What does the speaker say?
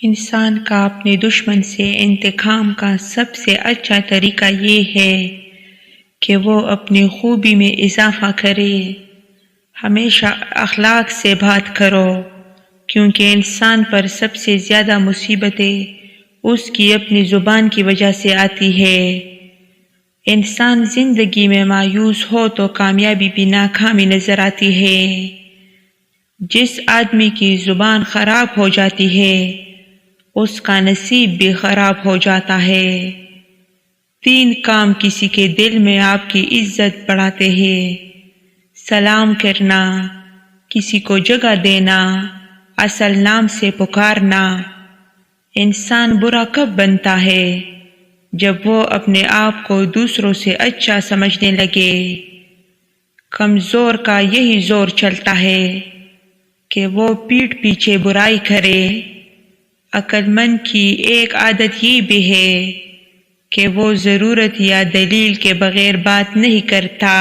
انسان کا اپنے دشمن سے انتقام کا سب سے اچھا طریقہ یہ ہے کہ وہ اپنی خوبی میں اضافہ کرے۔ ہمیشہ اخلاق سے بات کرو، کیونکہ انسان پر سب سے زیادہ مصیبتیں اس کی اپنی زبان کی وجہ سے آتی ہے۔ انسان زندگی میں مایوس ہو تو کامیابی بھی ناکامی نظر آتی ہے۔ جس آدمی کی زبان خراب ہو جاتی ہے اس کا نصیب بھی خراب ہو جاتا ہے۔ 3 کام کسی کے دل میں آپ کی عزت بڑھاتے ہیں: سلام کرنا، کسی کو جگہ دینا، اصل نام سے پکارنا۔ انسان برا کب بنتا ہے؟ جب وہ اپنے آپ کو دوسروں سے اچھا سمجھنے لگے۔ کمزور کا یہی زور چلتا ہے کہ وہ پیٹھ پیچھے برائی کرے۔ عقل مند کی ایک عادت یہ بھی ہے کہ وہ ضرورت یا دلیل کے بغیر بات نہیں کرتا۔